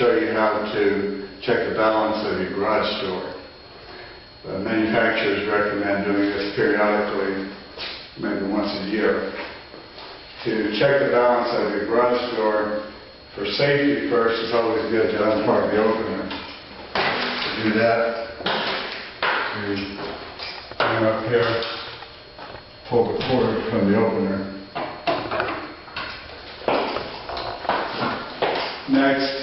Show you how to check the balance of your garage door. Manufacturers recommend doing this periodically, maybe once a year. To check the balance of your garage door, for safety first, it's always good to unplug the opener. To do that, you come up here, pull the cord from the opener. Next,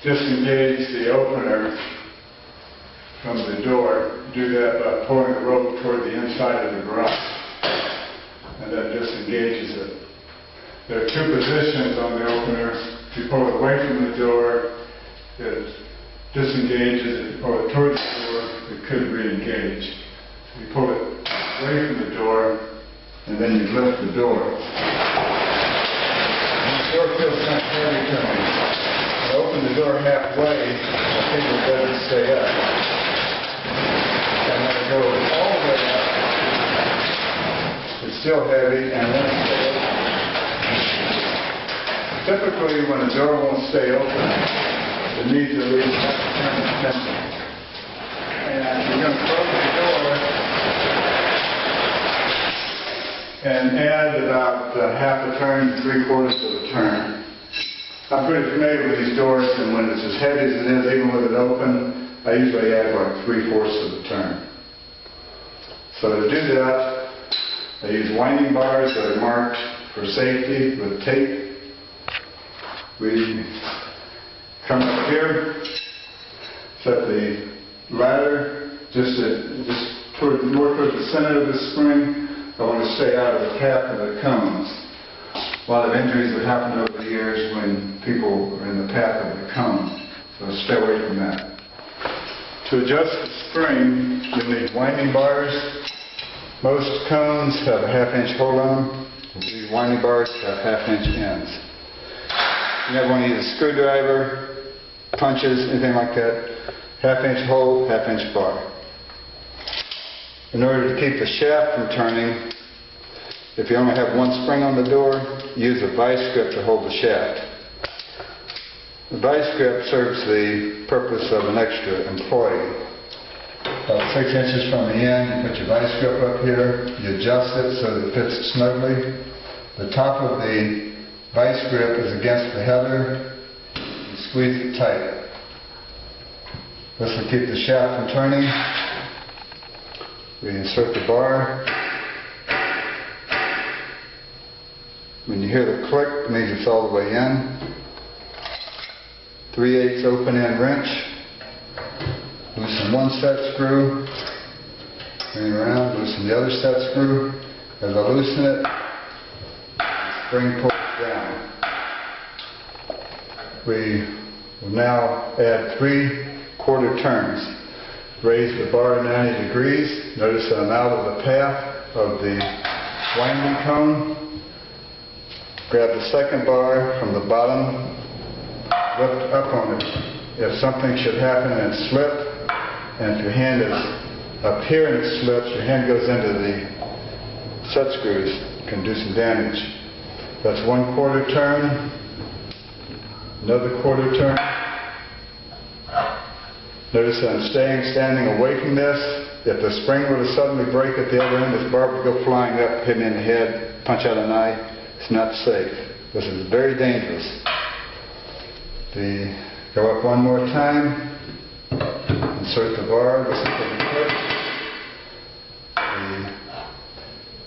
disengage the opener from the door. Do that by pulling the rope toward the inside of the garage, and that disengages it. There are two positions on the opener. If you pull it away from the door, it disengages. If you pull it toward the door, it could re-engage. If you pull it away from the door, and then you lift the door. The door feels kind of heavy to me. I open the door halfway, I think it doesn't stay up. And then I go all the way up. It's still heavy, and then it stays open. Typically, when a door won't stay open, it needs at least half a turn of tension. And you're going to close the door and add about half a turn, 3/4 of a turn. I'm pretty familiar with these doors, and when it's as heavy as it is, even with it open, I usually add like 3/4 of a turn. So to do that, I use winding bars that are marked for safety with tape. We come up here, set the ladder just more towards the center of the spring. I want to stay out of the path of the cones. A lot of injuries have happened over the years when people are in the path of the cone, so stay away from that. To adjust the spring, you'll need winding bars. Most cones have a 1/2-inch hole on them. These winding bars have 1/2-inch ends. You never want to use a screwdriver, punches, anything like that. 1/2-inch hole, 1/2-inch bar. In order to keep the shaft from turning, if you only have one spring on the door, use a vice grip to hold the shaft. The vice grip serves the purpose of an extra employee. About 6 inches from the end, you put your vice grip up here, you adjust it so that it fits snugly. The top of the vice grip is against the header, you squeeze it tight. This will keep the shaft from turning. We insert the bar. When you hear the click, it means it's all the way in. 3/8 open end wrench. Loosen one set screw. Bring it around, loosen the other set screw. As I loosen it, the spring pulls down. We will now add 3/4 turns. Raise the bar 90 degrees. Notice that I'm out of the path of the winding cone. Grab the second bar from the bottom, lift up on it. If something should happen and slip, and if your hand is up here and it slips, your hand goes into the set screws, it can do some damage. That's 1/4 turn, another 1/4 turn. Notice that I'm standing away from this. If the spring were to suddenly break at the other end, this bar would go flying up, hit me in the head, punch out an eye. It's not safe. This is very dangerous. Go up one more time. Insert the bar. Listen to the click.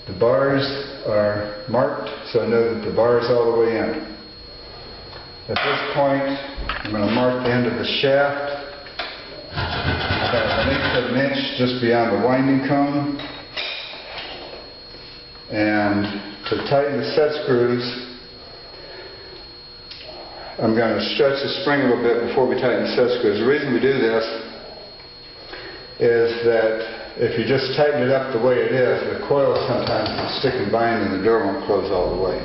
The bars are marked, so I know that the bar is all the way in. At this point, I'm going to mark the end of the shaft. About 1/8 of an inch just beyond the winding cone. And to tighten the set screws, I'm going to stretch the spring a little bit before we tighten the set screws. The reason we do this is that if you just tighten it up the way it is, the coil sometimes will stick and bind and the door won't close all the way.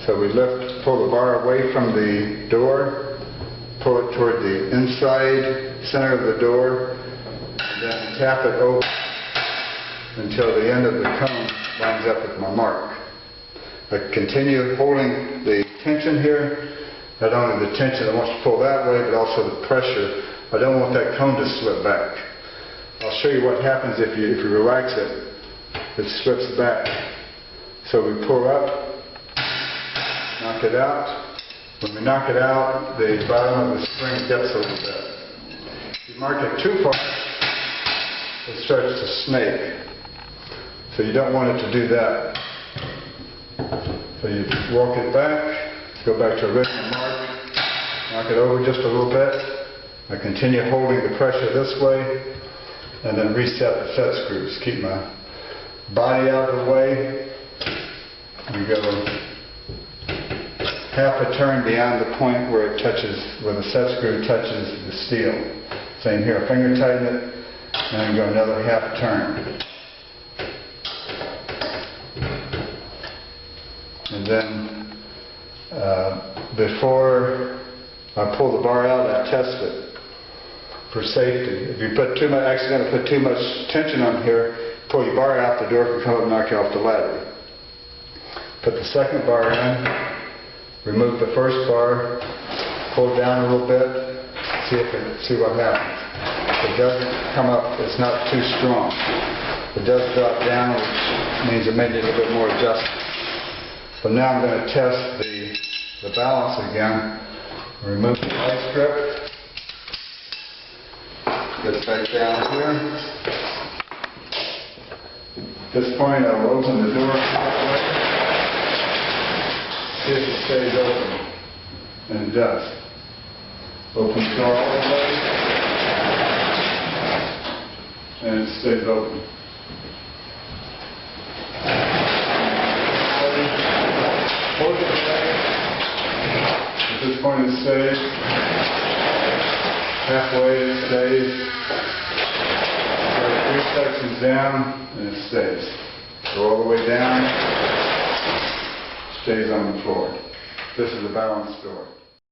So we pull the bar away from the door, pull it toward the inside center of the door, and then tap it open until the end of the cone lines up with my mark. I continue holding the tension here. Not only the tension I want to pull that way, but also the pressure. I don't want that cone to slip back. I'll show you what happens if you relax it. It slips back. So we pull up, knock it out. When we knock it out, the bottom of the spring dips a little bit. If you mark it too far, it starts to snake. So you don't want it to do that. So you walk it back, go back to original mark, knock it over just a little bit. I continue holding the pressure this way, and then reset the set screws. Keep my body out of the way. We go half a turn beyond the point where it touches, where the set screw touches the steel. Same here, finger tighten it, and then go another half turn. And then before I pull the bar out, I test it for safety. If you accidentally put too much tension on here, pull your bar out, the door can come up and knock you off the ladder. Put the second bar in, remove the first bar, pull it down a little bit, see what happens. If it doesn't come up, it's not too strong. If it does drop down, which means it may need a little bit more adjustment. So now I'm going to test the balance again. Remove the vice grip. Get it back down here. At this point, I will open the door halfway. See if it stays open. And it does. Open the door all the way. And it stays open. Hold it away. At this point it stays. Halfway it stays. Go 3 sections down and it stays. Go all the way down. Stays on the floor. This is a balanced door.